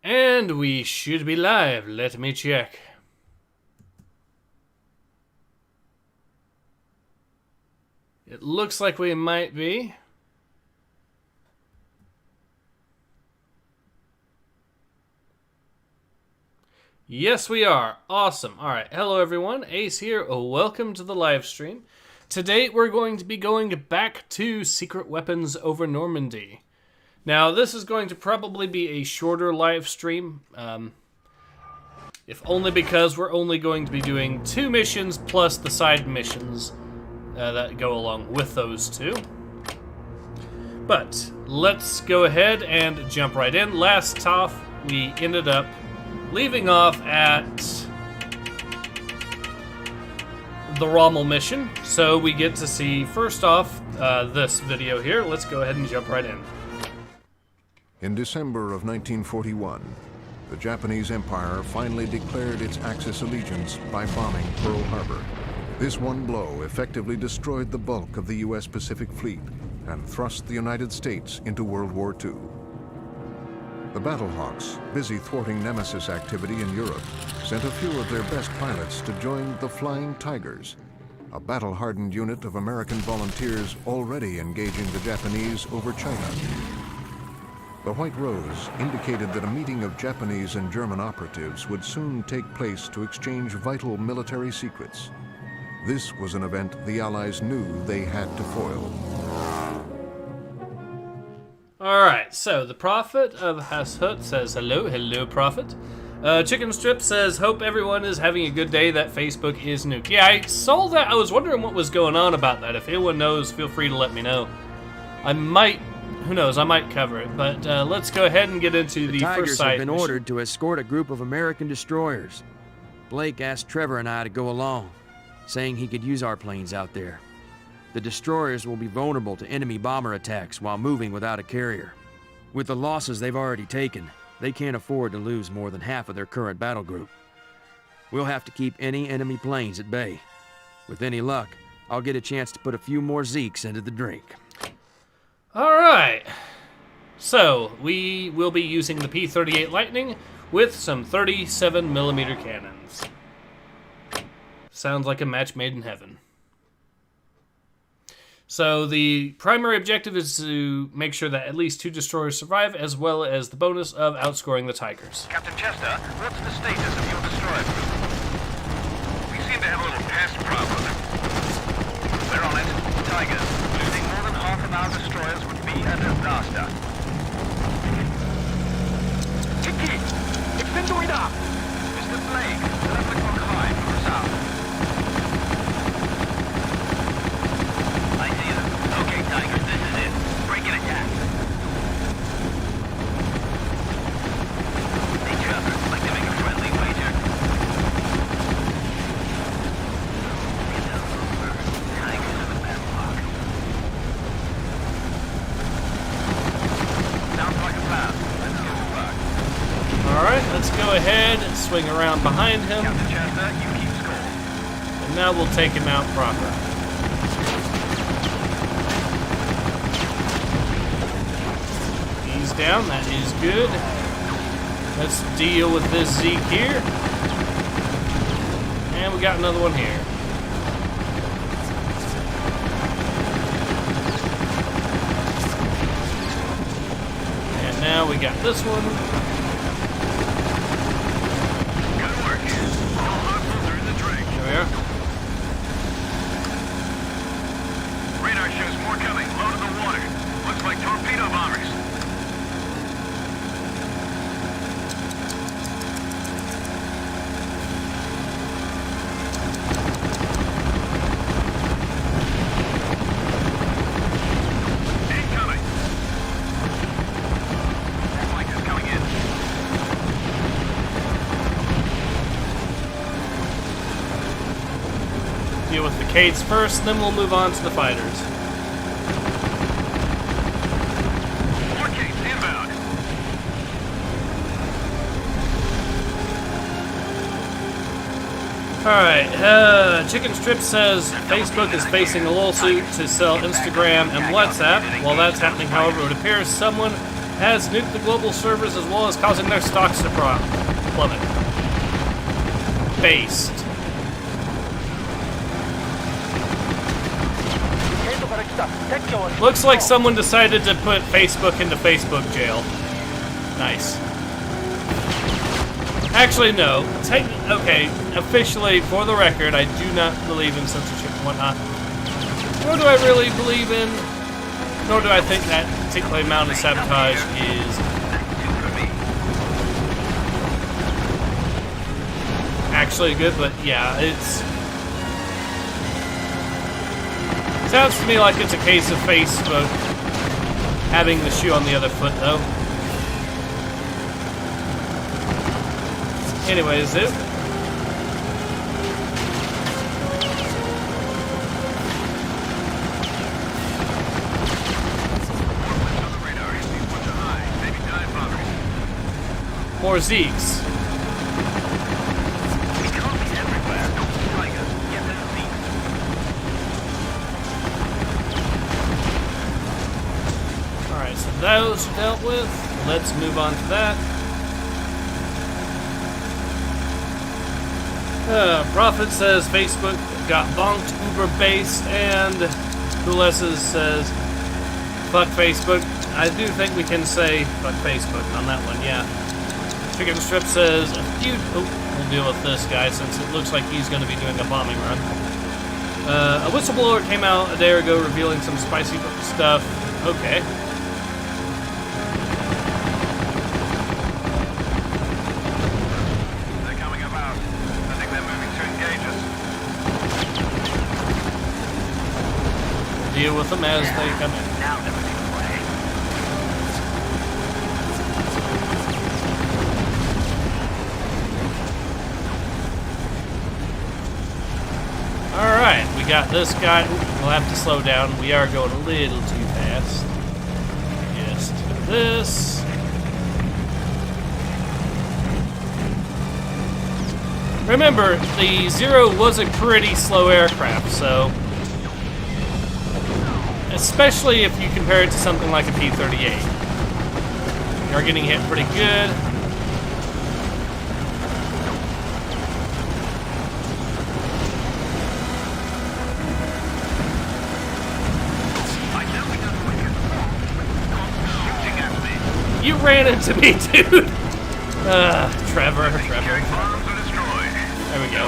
And we should be live. Let me check. It looks like we might be. Yes, we are. Awesome. All right. Hello, everyone. Ace here. Welcome to the live stream. Today, we're going to be going back to Secret Weapons Over Normandy. Now, this is going to probably be a shorter live stream, if only because we're only going to be doing 2 missions plus the side missions that go along with those 2. But let's go ahead and jump right in. Last off, we ended up leaving off at the Rommel mission, so we get to see first off this video here. Let's go ahead and jump right in. In December of 1941, the Japanese Empire finally declared its Axis allegiance by bombing Pearl Harbor. This one blow effectively destroyed the bulk of the U.S. Pacific Fleet and thrust the United States into World War II. The Battlehawks, busy thwarting Nemesis activity in Europe, sent a few of their best pilots to join the Flying Tigers, a battle-hardened unit of American volunteers already engaging the Japanese over China. The White Rose indicated that a meeting of Japanese and German operatives would soon take place to exchange vital military secrets. This was an event the Allies knew they had to foil. Alright, so the Prophet of Hashut says hello. Hello, Prophet. Chicken Strip says, hope everyone is having a good day. That Facebook is nuke. Yeah, I saw that. I was wondering what was going on about that. If anyone knows, feel free to let me know. I might, who knows, I might cover it. But let's go ahead and get into the first Tigers side have been mission. ordered to escort a group of American destroyers. Blake asked Trevor and I to go along, saying he could use our planes out there. The destroyers will be vulnerable to enemy bomber attacks while moving without a carrier. With the losses they've already taken, they can't afford to lose more than half of their current battle group. We'll have to keep any enemy planes at bay. With any luck, I'll get a chance to put a few more Zeeks into the drink. Alright, so we will be using the P-38 Lightning with some 37mm cannons. Sounds like a match made in heaven. So the primary objective is to make sure that at least 2 destroyers survive, as well as the bonus of outscoring the Tigers. Captain Chester, what's the status of your destroyer group? We seem to have a little pest problem. We're on it. Tigers. Losing more than half of our destroyers would be a disaster. Tiki! Extinguida! Mr. Blake, 11 o'clock high from the south. I see them. Okay, Tigers, this is it. Break and attack. Hey, Trevor, like to make a friendly wager. Get out over. Tigers in the padlock. Sounds like a plan. Let's get to work. Alright, let's go ahead and swing around behind him, Captain Chester, you keep score. and now we'll take him out proper. He's down, that is good. Let's deal with this Zeke here. And we got another one here. And now we got this one. Good work. All hostiles are in the drink. There we are. Radar shows more coming. Low to the water. Looks like torpedo bombers. Incoming. More fighters coming in. Deal with the Kates first, then we'll move on to the fighters. More Kates inbound. Alright, Chicken Strip says Facebook is facing a lawsuit to sell Instagram and WhatsApp. While that's happening, however, it appears someone has nuked the global servers as well as causing their stocks to plummet. Based. Looks like someone decided to put Facebook into Facebook jail. Nice. Actually, no. Okay, officially, for the record, I do not believe in censorship and whatnot. Nor do I really believe in, nor do I think that particular amount of sabotage is actually good, but yeah, it's... Sounds to me like it's a case of Facebook having the shoe on the other foot, though. Anyways, dude. More Zeeks. Alright, so those dealt with. Let's move on to that. Prophet says Facebook got bonked, Uber-based, and Kuleses says fuck Facebook. I do think we can say fuck Facebook on that one, yeah. Chicken Strip says we'll deal with this guy since it looks like he's going to be doing a bombing run. A whistleblower came out a day ago revealing some spicy stuff. Okay. Deal with them as they come in. Alright, we got this guy. We'll have to slow down. We are going a little too fast. Just do this. Remember, the Zero was a pretty slow aircraft, so... Especially if you compare it to something like a P-38. You're getting hit pretty good. You ran into me, dude! Trevor. There we go.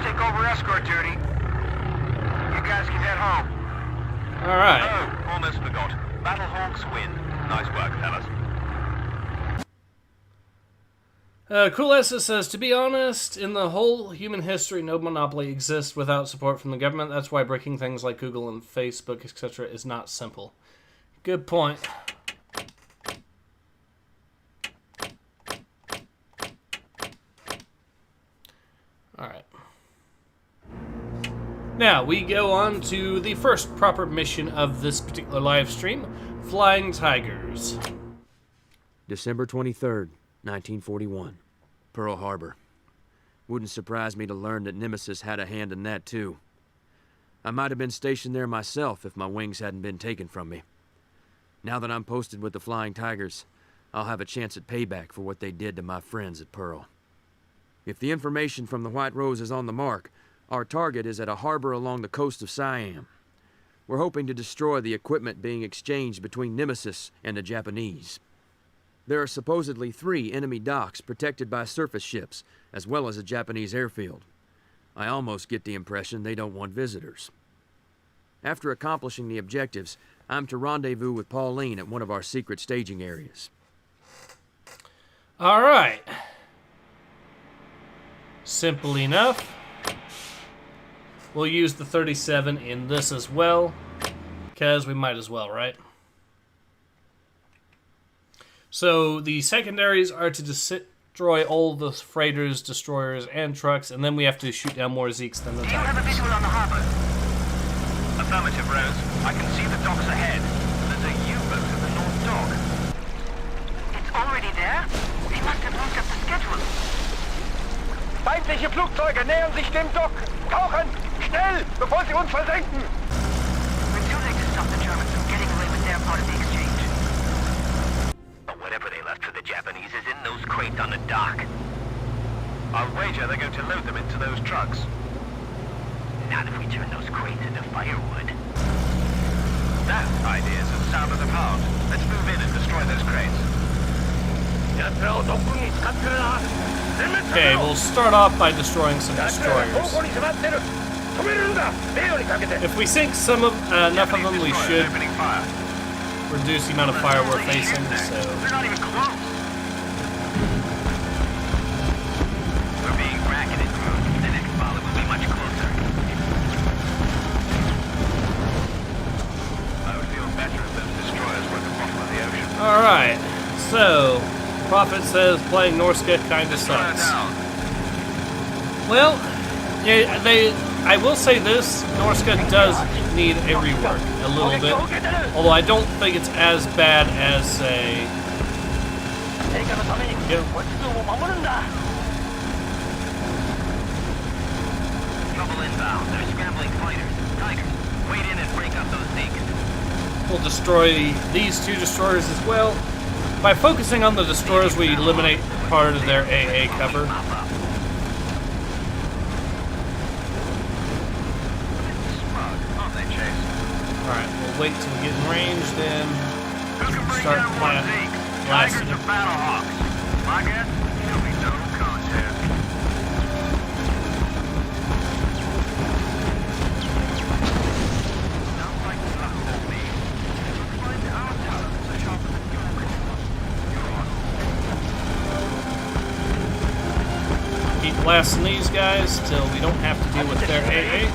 Take over escort duty. You guys can head home. Alright. Oh, almost forgot. Battlehawks win. Nice work, fellas. Coolessa says, to be honest, in the whole human history, no monopoly exists without support from the government. That's why breaking things like Google and Facebook, etc. is not simple. Good point. Alright. Now, we go on to the first proper mission of this particular live stream, Flying Tigers. December 23rd, 1941. Pearl Harbor. Wouldn't surprise me to learn that Nemesis had a hand in that, too. I might have been stationed there myself if my wings hadn't been taken from me. Now that I'm posted with the Flying Tigers, I'll have a chance at payback for what they did to my friends at Pearl. If the information from the White Rose is on the mark, our target is at a harbor along the coast of Siam. We're hoping to destroy the equipment being exchanged between Nemesis and the Japanese. There are supposedly 3 enemy docks protected by surface ships, as well as a Japanese airfield. I almost get the impression they don't want visitors. After accomplishing the objectives, I'm to rendezvous with Pauline at one of our secret staging areas. Alright. Simple enough. We'll use the 37 in this as well, because we might as well, right? So the secondaries are to destroy all the freighters, destroyers, and trucks, and then we have to shoot down more Zeeks than the Do you have a Tigers. visual on the harbor? Affirmative, Rose. I can see the docks ahead. There's a U-boat at the North Dock. It's already there? We must have moved up the schedule. Feindliche Flugzeuge nähern sich dem Dock. Tauchen! Schnell, bevor sie uns versenken! crate on the dock. I'll wager they're going to load them into those trucks. Not if we turn those crates into firewood. That idea is the sound of the pound. Let's move in and destroy those crates. Okay, we'll start off by destroying some destroyers. If we sink some of enough of them, we should reduce the amount of fire we're facing. So they're not even close. We're being bracketed. The next volley will be much closer. I would feel better if those destroyers were at the bottom of the ocean. all right, so Prophet says playing Norska kind of sucks. Well, yeah, I will say this, Norska does need a rework a little bit, although I don't think it's as bad as, say, Trouble inbound. They're scrambling fighters. Tigers, wait in and break up those things. we'll destroy these two destroyers as well. By focusing on the destroyers, we eliminate part of their AA cover. Alright, we'll wait till we get in range, then start blasting. My guess, it'll be no contest. Sounds like luck to me. Looks like our talents are sharper than yours. Keep blasting these guys till we don't have to deal with their AA.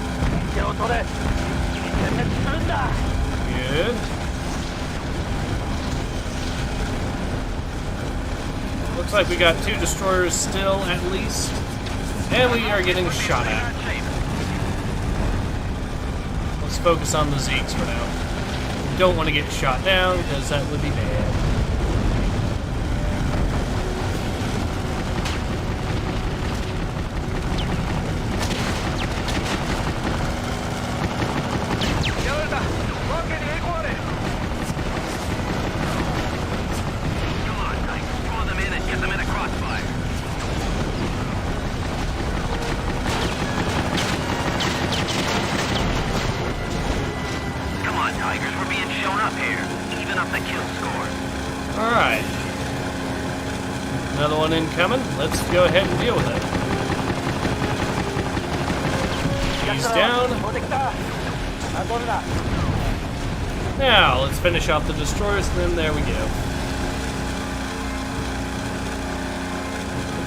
Good. Looks like we got two destroyers still, at least. And we are getting shot at. Let's focus on the Zeeks for now. Don't want to get shot down, because that would be bad. Alright. Another one incoming. Let's go ahead and deal with it. He's down. Now, let's finish off the destroyers, and then there we go.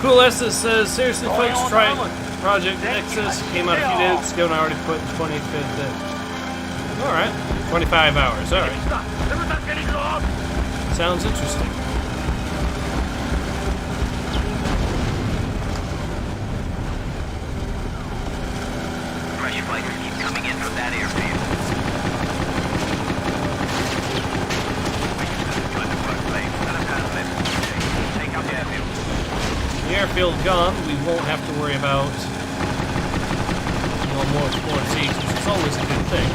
Cool Estes says, seriously folks, try it. Project Nexus came out a few days ago and I already put 25th in. Alright. 25 hours, alright. Sounds interesting. Fresh fighters keep coming in from that airfield. Take up the airfield. The airfield gone, we won't have to worry about more seats, which is always a good thing.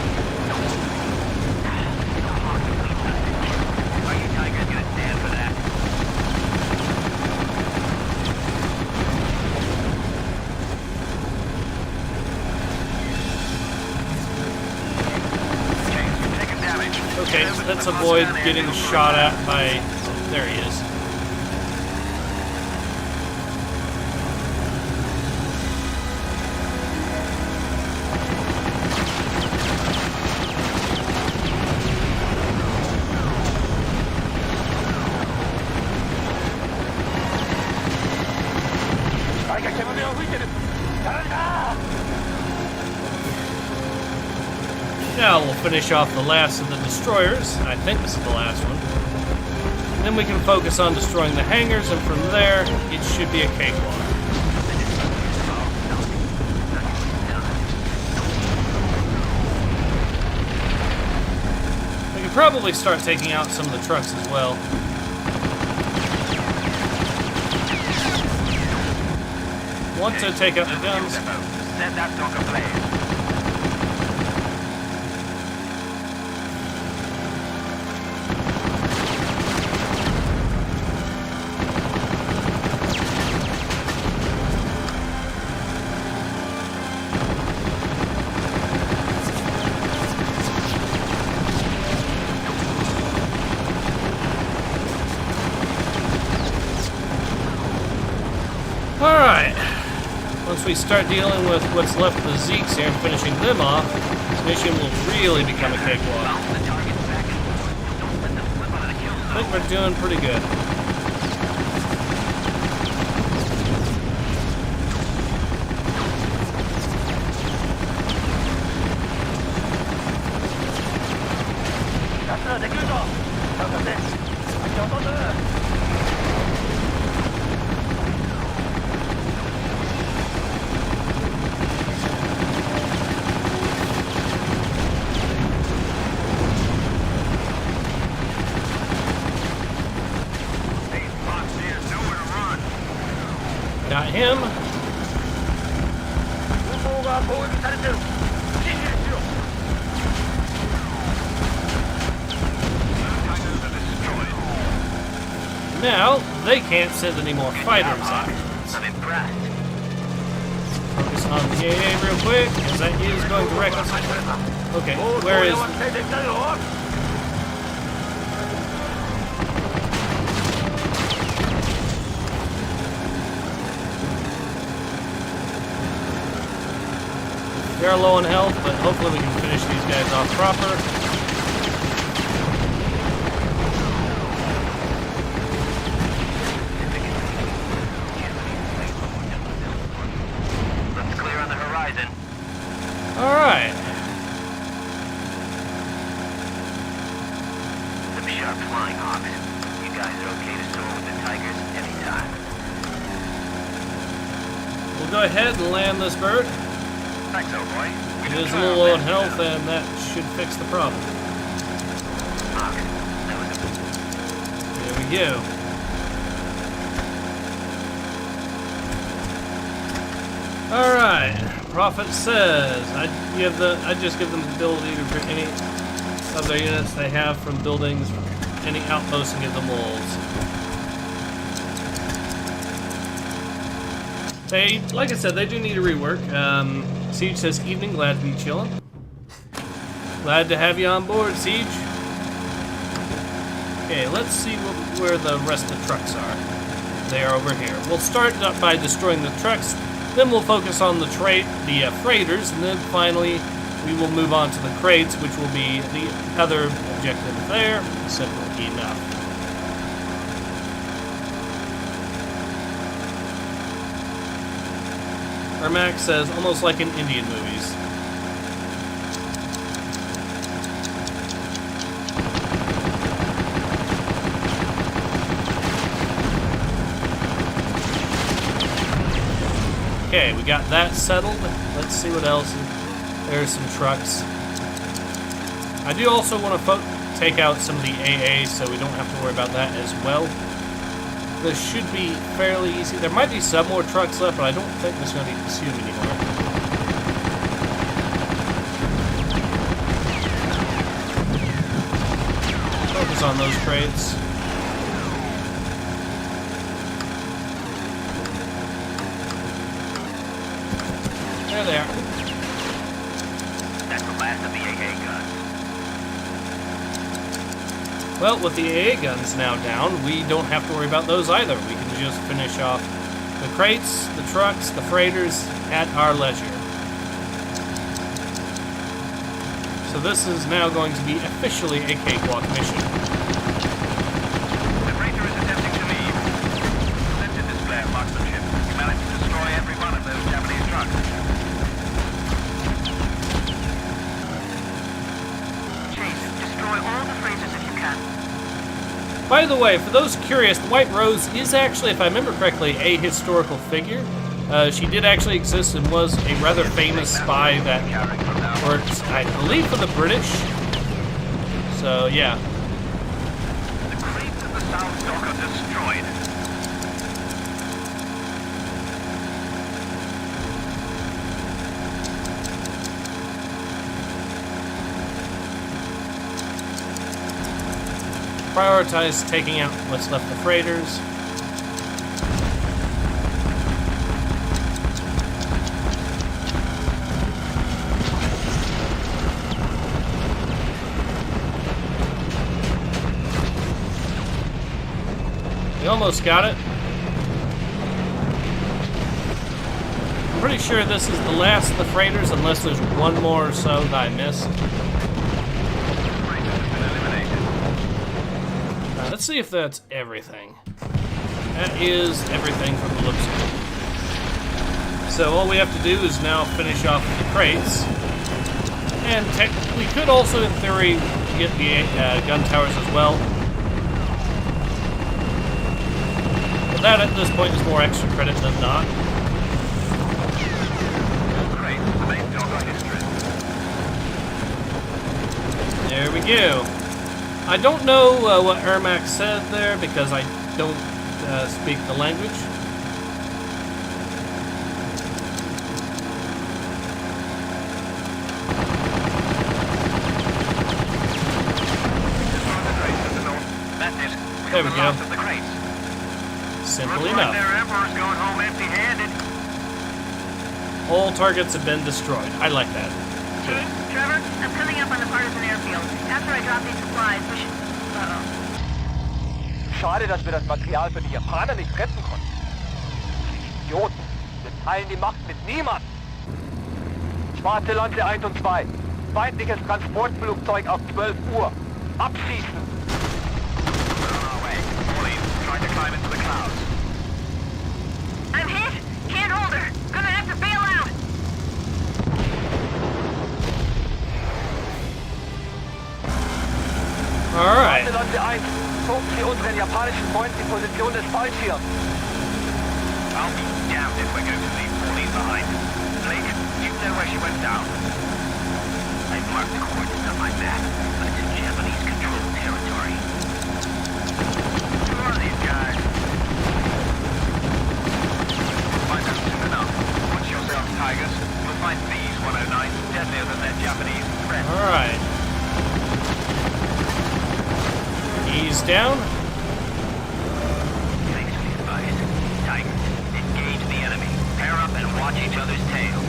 Okay, so let's avoid getting shot at by... There he is. Now we'll finish off the last of the destroyers. I think this is the last one. And then we can focus on destroying the hangars, and from there, it should be a cakewalk. We can probably start taking out some of the trucks as well. Want to take out the guns. Set that dock ablaze. we start dealing with what's left of the Zeeks here and finishing them off, this mission will really become a cakewalk. I think we're doing pretty good. Got him. Now, they can't send any more fighters out. I'm impressed. Focus on the AA real quick, because that is going to wreck us. Okay, where is... We are low on health, but hopefully we can finish these guys off proper. Looks clear on the horizon. Alright. Some sharp flying hawks. You guys are okay to soar with the Tigers anytime. We'll go ahead and land this bird. Thanks, old boy. It is a little low on health, and that should fix the problem. Hawk, that was a... There we go. Alright. Prophet says, I just give them the ability to pick any of their units they have from buildings, any outposts, and give them walls. They, like I said, they do need a rework. Siege says, evening, glad to be chilling. Glad to have you on board, Siege. Okay, let's see where the rest of the trucks are. They are over here. We'll start by destroying the trucks, then we'll focus on the freighters, and then finally we will move on to the crates, which will be the other objective there. Simple enough. Ermac says, almost like in Indian movies. Okay, we got that settled. Let's see what else. There's some trucks. I do also want to take out some of the AA, so we don't have to worry about that as well. This should be fairly easy. There might be some more trucks left, but I don't think this is going to be consumed anymore. Focus on those crates. There they are. That's the last of the AA guns. Well, with the AA guns now down, we don't have to worry about those either. We can just finish off the crates, the trucks, the freighters at our leisure. So this is now going to be officially a cakewalk mission. The freighter is attempting to leave. Splendid display of marksmanship. You managed to destroy every one of those Japanese trucks. Chase, destroy all the freighters if you can. By the way, for those curious, the White Rose is actually, if I remember correctly, a historical figure. She did actually exist and was a rather famous spy that worked, I believe, for the British. So, yeah. The crates of the South Dock are destroyed. Prioritize taking out what's left of freighters. We almost got it. I'm pretty sure this is the last of the freighters, unless there's one more or so that I missed. Let's see if that's everything. That is everything from the looks of it. So all we have to do is now finish off the crates. And we could also, in theory, get the gun towers as well. But that, at this point, is more extra credit than not. There we go. I don't know what Ermac said there because I don't speak the language. There we go. Simple enough. All targets have been destroyed. I like that. Chief, Trevor, I'm coming up on the partisan airfield. After I drop these supplies, we should... Schade, dass wir das Material für die Japaner nicht retten konnten. Idioten. Wir teilen die Macht mit niemandem. Schwarze Lanze 1 und 2. Feindliches Transportflugzeug auf 12 Uhr. Abschießen! I'm hit! Can't hold her! Gonna have to bail out! Alright. Schwarze Lanze 1. Suchen Sie unseren japanischen Freund die Position des Fallschirms. I'll be damned if we're going to leave Pauline behind. Blake, you know where she went down? I've marked the coordinates on my map, but it's in Japanese-controlled territory. Who are these guys? Find out soon enough. Watch yourselves, Tigers. You'll find these 109s deadlier than their Japanese friends. Alright. He's down. Thanks for the advice. Tigers, engage the enemy. Pair up and watch each other's tails.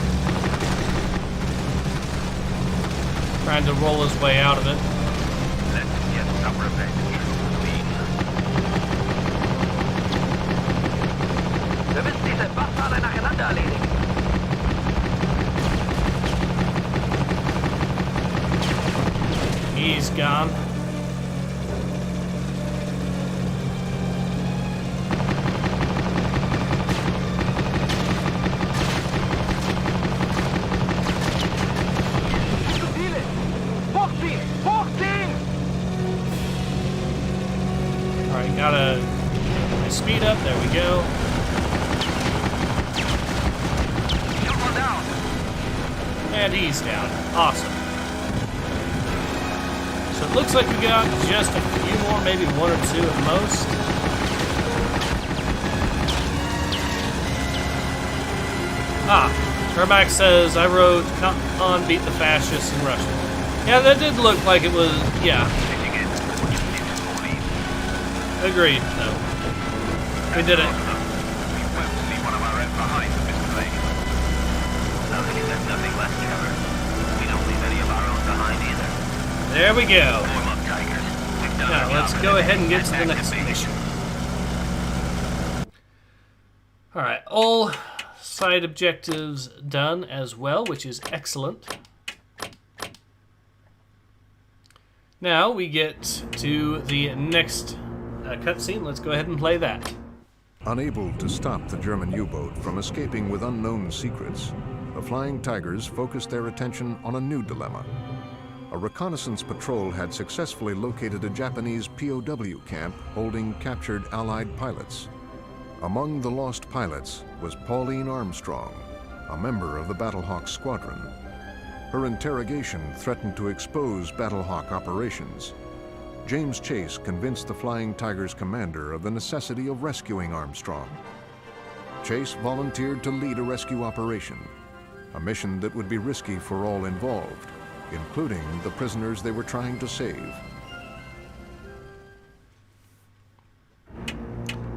Trying to roll his way out of it. Let's get some revenge. Wir müssen diese Waffen alle nacheinander erledigen. He's gone. Alright, gotta speed up. There we go. And he's down. Awesome. So it looks like we got just a few more, maybe one or two at most. Ermac says, I wrote, come on, beat the fascists in Russia. Yeah, that did look like it was, yeah. Agreed, though. We did it. There we go. Now, let's go ahead and get to the next mission. Alright, all side objectives done as well, which is excellent. Now we get to the next cutscene. Let's go ahead and play that. Unable to stop the German U-boat from escaping with unknown secrets, the Flying Tigers focused their attention on a new dilemma. A reconnaissance patrol had successfully located a Japanese POW camp holding captured Allied pilots. Among the lost pilots was Pauline Armstrong, a member of the Battlehawk squadron. Her interrogation threatened to expose Battlehawk operations. James Chase convinced the Flying Tigers commander of the necessity of rescuing Armstrong. Chase volunteered to lead a rescue operation, a mission that would be risky for all involved, including the prisoners they were trying to save.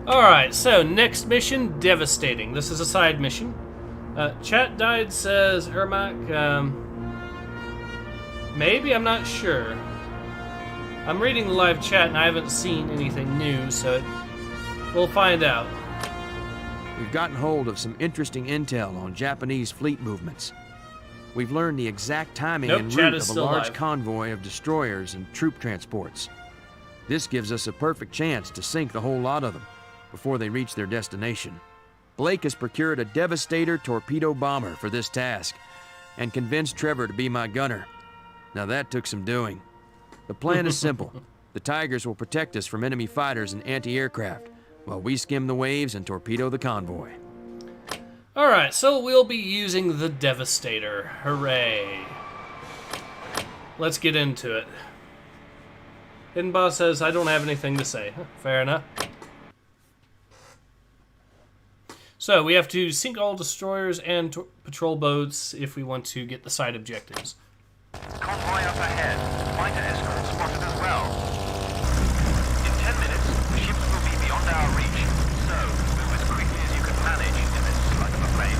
Alright, so next mission, Devastating. This is a side mission. Chat died, says Ermac. Maybe, I'm not sure. I'm reading the live chat and I haven't seen anything new, so we'll find out. we've gotten hold of some interesting intel on Japanese fleet movements. We've learned the exact timing Nope, and Chad route is of a still large alive. convoy of destroyers and troop transports. This gives us a perfect chance to sink the whole lot of them before they reach their destination. Blake has procured a Devastator torpedo bomber for this task and convinced Trevor to be my gunner. Now that took some doing. The plan is simple. The Tigers will protect us from enemy fighters and anti-aircraft while we skim the waves and torpedo the convoy. Alright, so we'll be using the Devastator. Hooray. Let's get into it. Hidden Boss says, I don't have anything to say. Fair enough. So, we have to sink all destroyers and patrol boats if we want to get the side objectives. Convoy up ahead. Fighter escort spotted as well. In 10 minutes, the ships will be beyond our reach, so move as quickly as you can manage in this slug of a plane.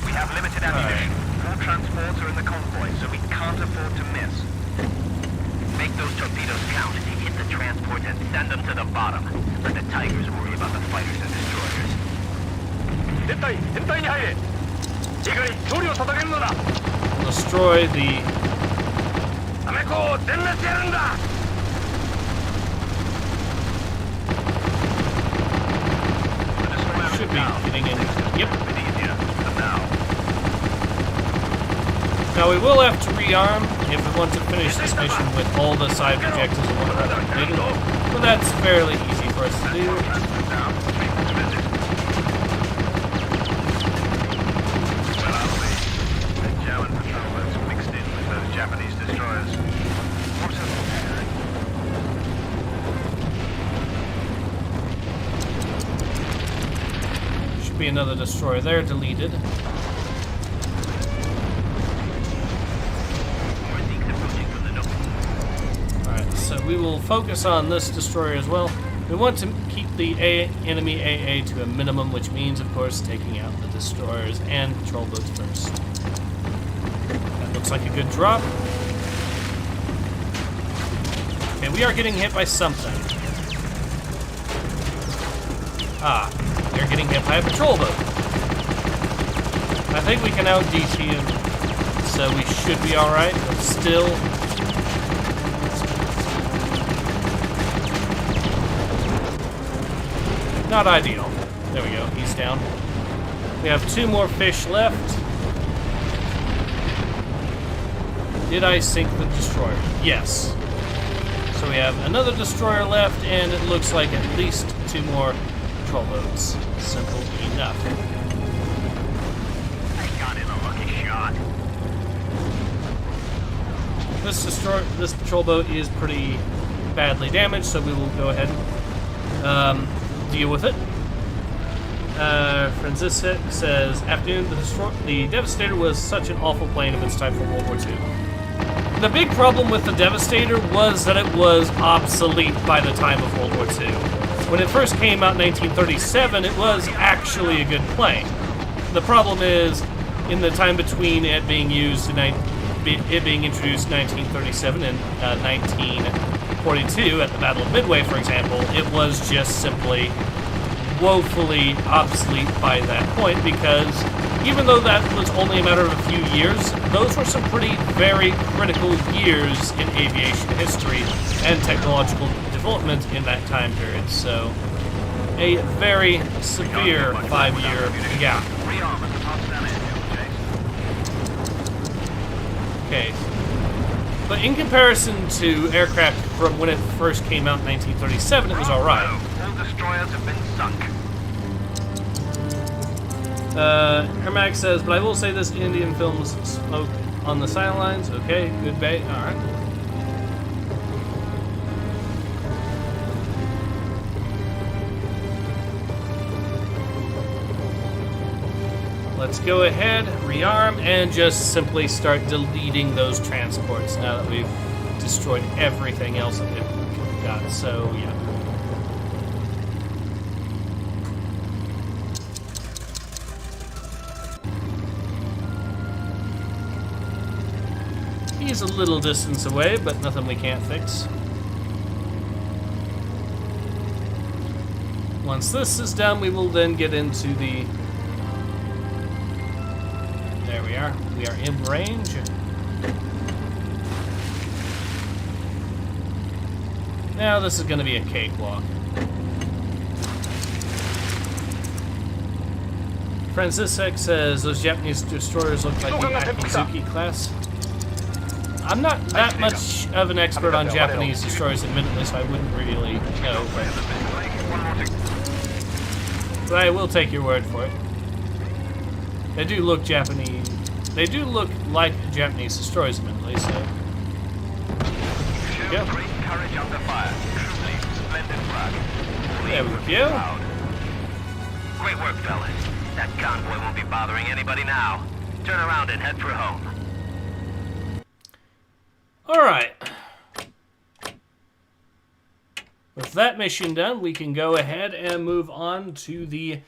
We have limited ammunition. 4 transports are in the convoy, so we can't afford to miss. Make those torpedoes count. Hit the transport and send them to the bottom. Let the Tigers worry about the fighters and destroyers. 編隊に入れ。以外勝利を捧げるのだ。 Destroy the... アメコを全滅やるんだ。 Should be getting in. Yep. A bit easier for now. Now we will have to rearm if we want to finish this mission with all the side objectives and whatnot completed. But that's fairly easy for us to do. German patrol boats mixed in with those Japanese destroyers. What Should be another destroyer there, deleted. Alright, so we will focus on this destroyer as well. We want to keep the enemy AA to a minimum, which means, of course, taking out the destroyers and patrol boats first. That looks like a good drop. Okay, we are getting hit by something. Ah, we are getting hit by a patrol boat. I think we can out DT him, so we should be alright, but still... not ideal. There we go, he's down. We have 2 more fish left. Did I sink the destroyer? Yes. So we have another destroyer left, and it looks like at least 2 more patrol boats. Simple enough. I got in a lucky shot. This patrol boat is pretty badly damaged, so we will go ahead and deal with it. Francisca says, afternoon, the Devastator was such an awful plane of its time for World War II. The big problem with the Devastator was that it was obsolete by the time of World War II. When it first came out in 1937, it was actually a good plane. The problem is, in the time between it being used it being introduced in 1937 and 1942 at the Battle of Midway, for example, it was just simply woefully obsolete by that point, because even though that was only a matter of a few years, those were some very critical years in aviation history and technological development in that time period. So, a very severe 5-year gap. Rearm at the Potsdam airfield, Chase. Okay. But in comparison to aircraft from when it first came out in 1937, it was alright. All destroyers have been sunk. Hermac says, but I will say this, Indian films smoke on the sidelines. Okay, good bait. Alright. Let's go ahead, rearm, and just simply start deleting those transports now that we've destroyed everything else that we've got. So, yeah. He's a little distance away, but nothing we can't fix. Once this is done, we will then get into the... There we are. We are in range. Now this is going to be a cakewalk. Francisek says those Japanese destroyers look like the Akizuki class. I'm not that much of an expert on Japanese destroyers, admittedly, so I wouldn't really know. But I will take your word for it. They do look Japanese. They do look like Japanese destroyers, admittedly. So. There we go. There we go. Great work, fellas. That convoy won't be bothering anybody now. Turn around and head for home. Alright. With that mission done, we can go ahead and move on to the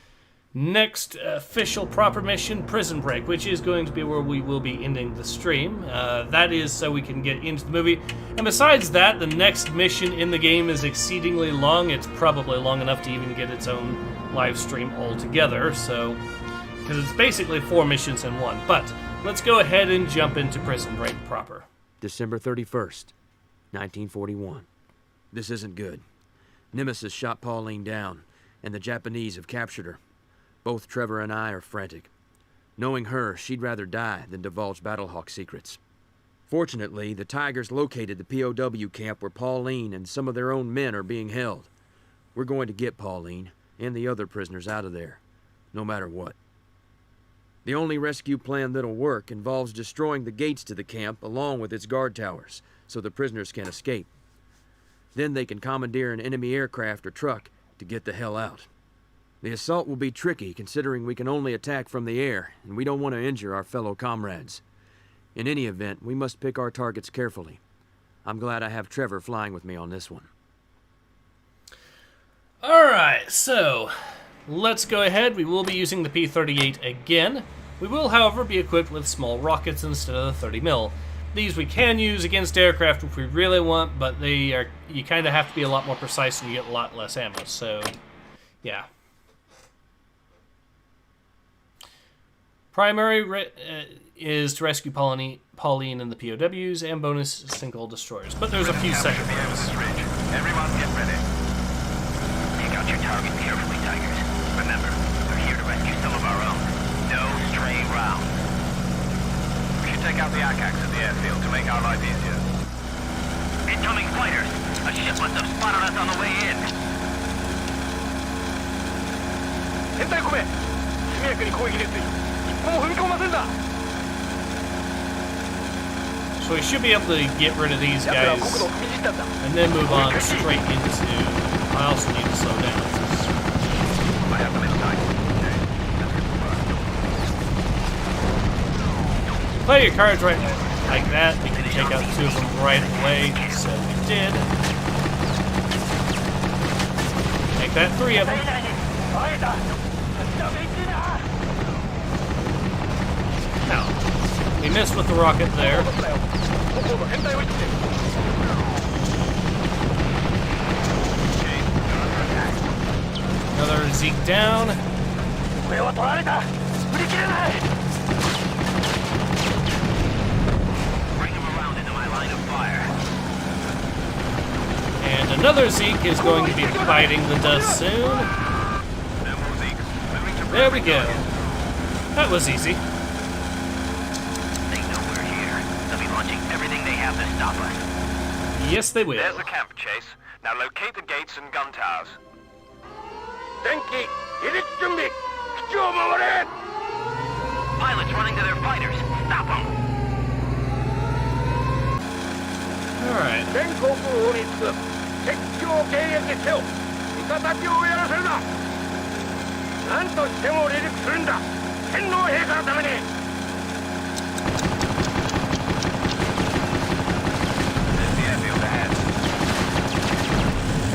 next official proper mission, Prison Break, which is going to be where we will be ending the stream. That is so we can get into the movie. And besides that, the next mission in the game is exceedingly long. It's probably long enough to even get its own live stream altogether, so because it's basically 4 missions in one. But let's go ahead and jump into Prison Break proper. December 31st, 1941. This isn't good. Nemesis shot Pauline down, and the Japanese have captured her. Both Trevor and I are frantic. Knowing her, she'd rather die than divulge Battlehawk secrets. Fortunately, the Tigers located the POW camp where Pauline and some of their own men are being held. We're going to get Pauline and the other prisoners out of there, no matter what. The only rescue plan that'll work involves destroying the gates to the camp along with its guard towers, so the prisoners can escape. Then they can commandeer an enemy aircraft or truck to get the hell out. The assault will be tricky considering we can only attack from the air, and we don't want to injure our fellow comrades. In any event, we must pick our targets carefully. I'm glad I have Trevor flying with me on this one. Alright, so let's go ahead. We will be using the P-38 again. We will, however, be equipped with small rockets instead of the 30mm. These we can use against aircraft if we really want, but they are, you kind of have to be a lot more precise and you get a lot less ammo, so yeah. Primary is to rescue Pauline and the POWs, and bonus single destroyers, but there's a few secondaries. Everyone get ready. Take out your target carefully, Tigers. Remember, we're here to rescue some of our own. No stray rounds. We should take out the ACAX at the airfield to make our life easier. Incoming fighters! A ship must have spotted us on the way in. 編隊込め速やかに攻撃です一歩も踏み込ませんだ So we should be able to get rid of these guys and then move on straight into... I also need to slow down. I have them in sight. Play your cards right like that. We can take out 2 of them right away. So we did. Make that 3 of them. Now, we missed with the rocket there. Another Zeke down. Bring them around into my line of fire. And another Zeke is going to be fighting the dust soon. No more Zeeks. Moving to There we go. That was easy. They know we're here. They'll be launching everything they have to stop us. Yes, they will. There's the camp, Chase. Now locate the gates and gun towers. 電気離陸準備基地を守れ Pilots running to their fighters. Stop them! Alright. 全航空法につく敵機を迎撃せよ味方機をやらせるな何としても離陸するんだ天皇陛下のために There's the airfield ahead.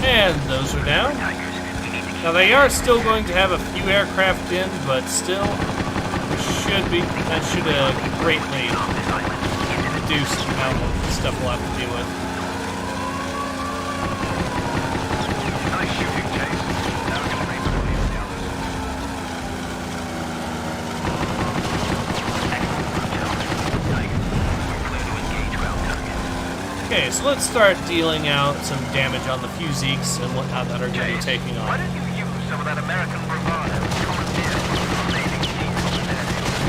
And those are down. Tigers, we need to keep... Now they are still going to have a few aircraft in, but still, that should greatly reduce the amount of stuff we'll have to deal with. Nice shooting, Chase. Now we're going to Okay, so let's start dealing out some damage on the few Zeeks and whatnot that are going to be taking Why on. don't you use some of that American bravado to commandeer some of the remaining Zeeks on this area?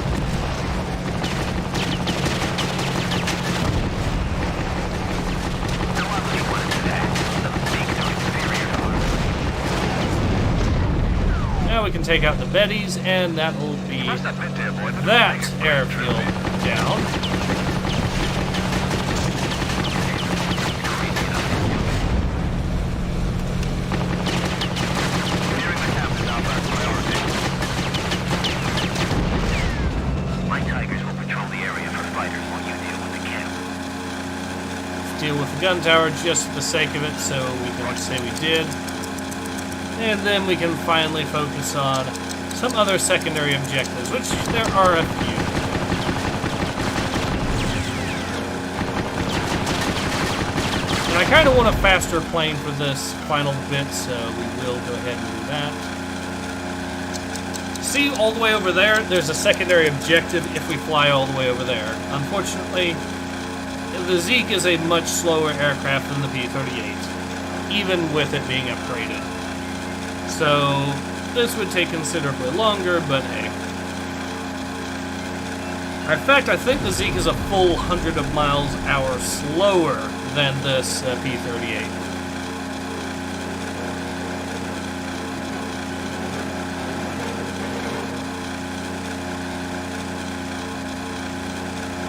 No, I wouldn't want to do that. The Zeeks are inferior to ours. Now we can take out the Bettys, and that will be Cross that bit there, boy. that airfield down. Clearing the camp is our first priority. My Tigers will patrol the area for fighters while you deal with the camp. Deal with the gun tower just for the sake of it, so we can say we did. And then we can finally focus on some other secondary objectives, which there are a few. And I kind of want a faster plane for this final bit, so we will go ahead and do that. See, all the way over there, there's a secondary objective if we fly all the way over there. Unfortunately, the Zeke is a much slower aircraft than the P-38, even with it being upgraded. So, this would take considerably longer, but hey. In fact, I think the Zeke is a full 100 miles an hour slower than this P-38.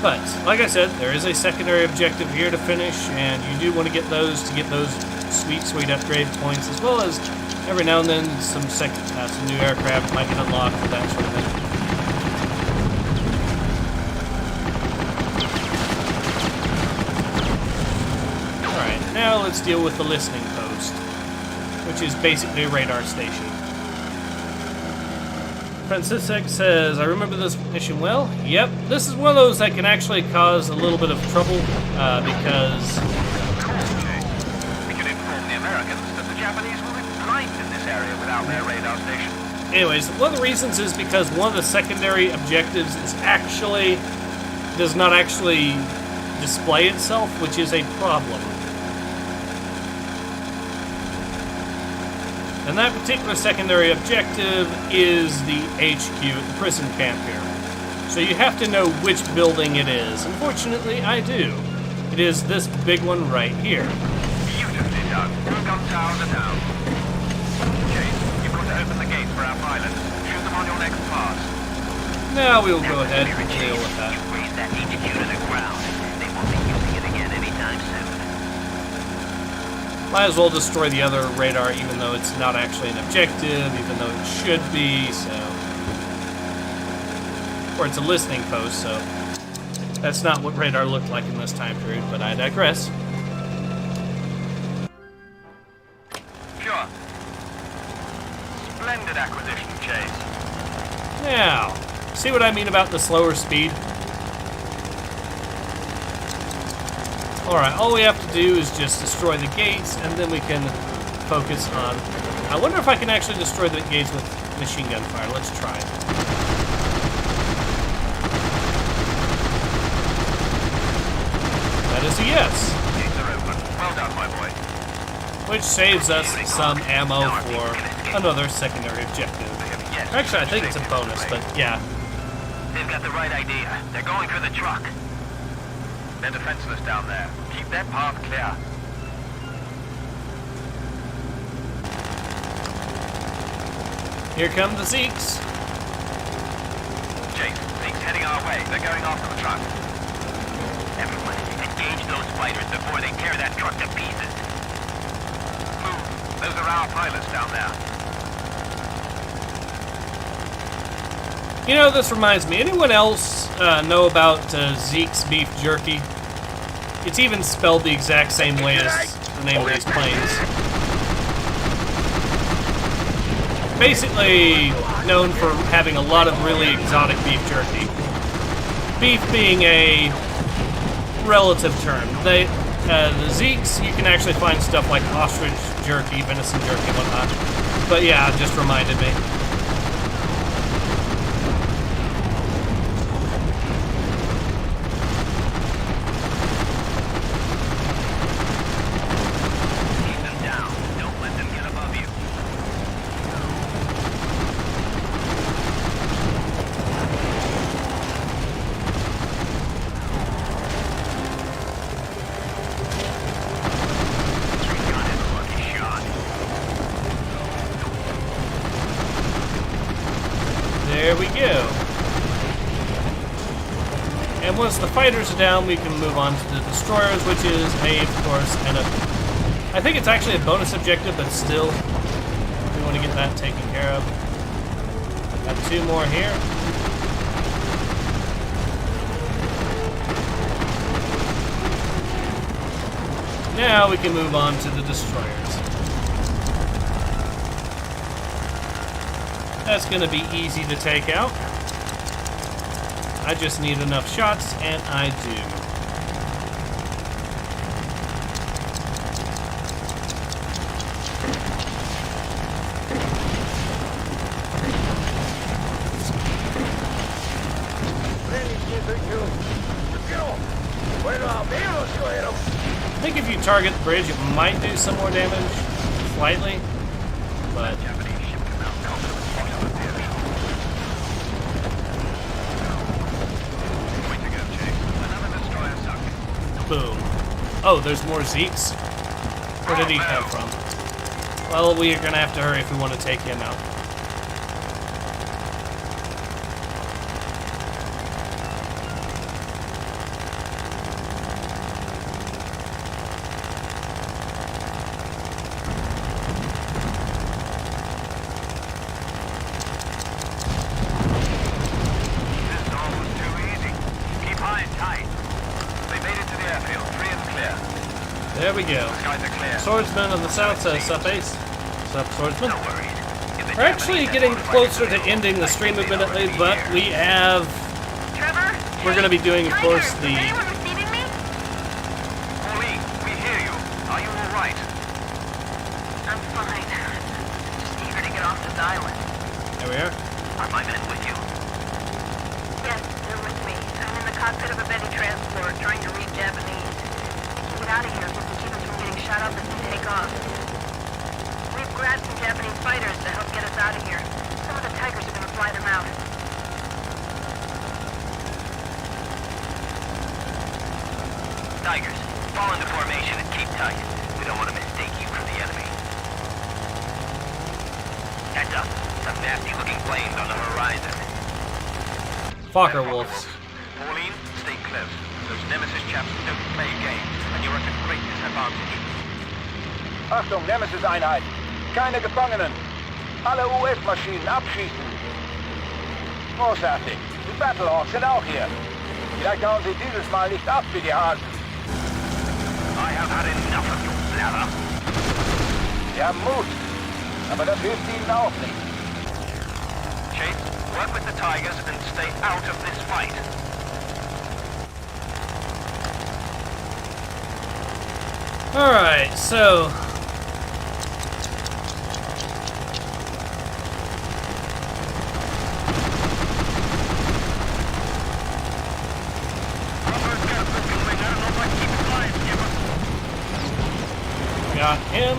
But, like I said, there is a secondary objective here to finish, and you do want to get those sweet, sweet upgrade points, as well as every now and then some new aircraft might get unlocked for that sort of thing. Alright, now let's deal with the listening post, which is basically a radar station. Francisek says, I remember this mission well. Yep, this is one of those that can actually cause a little bit of trouble, because We can inform the Americans that the Japanese will be blind in this area without their radar station. anyways, one of the reasons is because one of the secondary objectives does not actually display itself, which is a problem. And that particular secondary objective is the HQ at the prison camp here. So you have to know which building it is. Unfortunately, I do. It is this big one right here. Beautifully done. All gun towers are down. Chase, you've got to open the gate for our pilots. Shoot them on your next pass. Now we will go ahead and deal with that. Raise that HQ to the ground. They won't be using it again anytime soon. Might as well destroy the other radar, even though it's not actually an objective, even though it should be, so... Or it's a listening post, so... That's not what radar looked like in this time period, but I digress. Sure. Splendid acquisition, Chase. Now, see what I mean about the slower speed? Alright, all we have to do is just destroy the gates, and then we can focus on... I wonder if I can actually destroy the gates with machine gun fire. Let's try it. That is a yes. Gates are open. Well done, my boy. Which saves us some ammo for another secondary objective. Actually, I think it's a bonus, but yeah. They've got the right idea. They're going for the truck. They're defenseless down there. Keep that path clear. Here come the Zeeks. Chase, Zeke's heading our way. They're going after the truck. Everyone, engage those fighters before they tear that truck to pieces. Move. Those are our pilots down there. You know, this reminds me. Anyone else know about Zeke's beef jerky? It's even spelled the exact same way as the name of these planes. Basically known for having a lot of really exotic beef jerky. Beef being a relative term. The Zeeks, you can actually find stuff like ostrich jerky, venison jerky, and whatnot. But yeah, it just reminded me. There we go. And once the fighters are down, we can move on to the destroyers, which is of course, I think it's actually a bonus objective, but still, we want to get that taken care of. Got 2 more here. Now we can move on to the destroyers. That's going to be easy to take out. I just need enough shots, and I do. I think if you target the bridge, it might do some more damage, slightly, but... Boom. Oh, there's more Zeeks? Where did he come from? Well, we are going to have to hurry if we want to take him out. There we go. Swordsman of the South says, sup Ace. Sup Swordsman. We're actually getting closer to ending the stream admittedly, but we have... Trevor? We're going to be doing, of course, Is the... anyone receiving me? Pauline, we hear you. Are you alright? I'm fine. Just eager to get off this island. There we are. Are my men with you? Yes, they're with me. I'm in the cockpit of a Betty transport, trying to read Japanese. We can get out of here if we can keep us from getting shot up as we take off. We've grabbed some Japanese fighters to help get us out of here. Some of the Tigers are going to fly them out. Tigers, fall into formation and keep tight. We don't want to mistake you for the enemy. Heads up. Some nasty-looking planes on the horizon. Fokker Wolves. Pauline, stay close. Those Nemesis chaps don't play games, and you're at a great disadvantage. Achtung, Nemesis-Einheit. Keine Gefangenen. Alle US-Maschinen abschießen. Großartig. Die Battlehawks sind auch hier. Vielleicht hauen sie dieses Mal nicht ab wie die Hasen. I have had enough of your blather. Sie haben Mut. Aber das hilft ihnen auch nicht. Chase, work with the Tigers and stay out of this fight. Alright, so... Got him.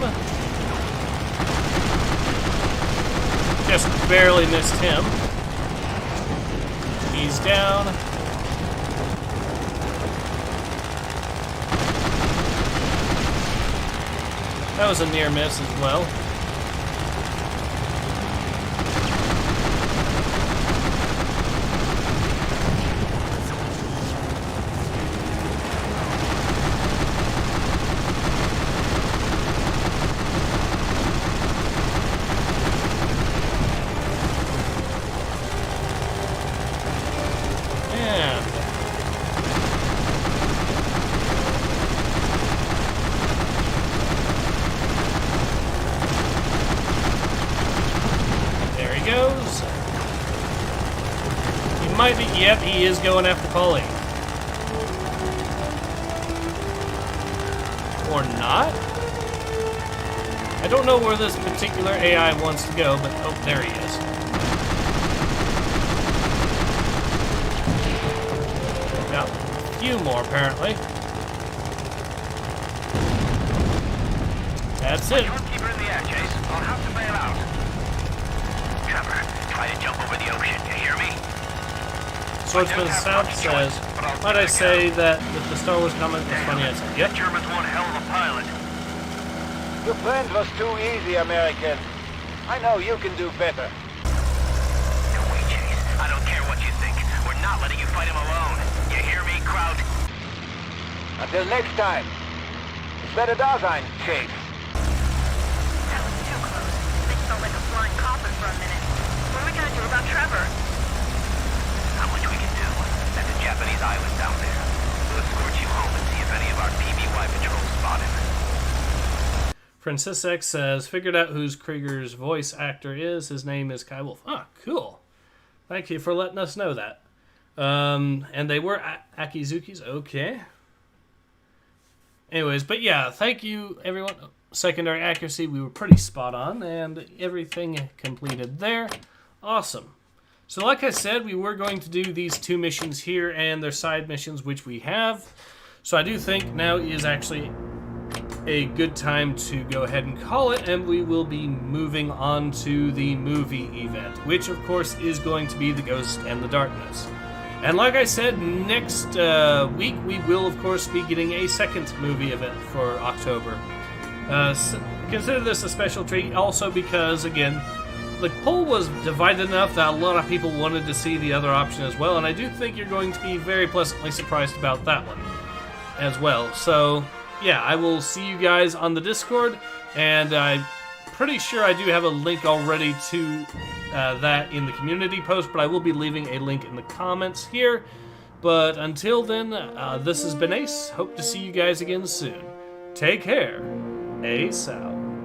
Just barely missed him. He's down. That was a near miss as well. Goes. He might be, yep, he is going after Pauline. Or not? I don't know where this particular AI wants to go, but oh, there he is. Now, a few more apparently. That's it. Keep her in the air, Chase. I'll have to bail out. Trevor, try to jump over the ocean, you hear me? Swordsman South says, might I say that the Star Wars comment was funny? I said, yep. The Germans want a hell of a pilot. Your plan was too easy, American. I know you can do better. No way, Chase. not letting you fight him alone. You hear me, Kraut? Until next time. Ich werde da sein, Chase. That was too close. Things felt like a flying coffin for a minute. What are we gonna do about Trevor? Not much we can do. That's a Japanese island down there. We'll escort you home and see if any of our PBY patrols spot him. Francis X says, figured out who's Krieger's voice actor is. His name is Kai Wolf. Ah, cool. Thank you for letting us know that. And they were Akizuki's. Okay. Anyways, but yeah, thank you, everyone. Secondary accuracy, we were pretty spot on, and everything completed there. Awesome. So like I said, we were going to do these 2 missions here and their side missions, which we have. So I do think now is actually a good time to go ahead and call it, and we will be moving on to the movie event, which of course is going to be The Ghost and the Darkness. And like I said, next week we will of course be getting a second movie event for October. Consider this a special treat also because, again, the poll was divided enough that a lot of people wanted to see the other option as well, and I do think you're going to be very pleasantly surprised about that one as well. So yeah, I will see you guys on the Discord, and I'm pretty sure I do have a link already to that in the community post, but I will be leaving a link in the comments here. But until then, this has been Ace. Hope to see you guys again soon. Take care. Ace out.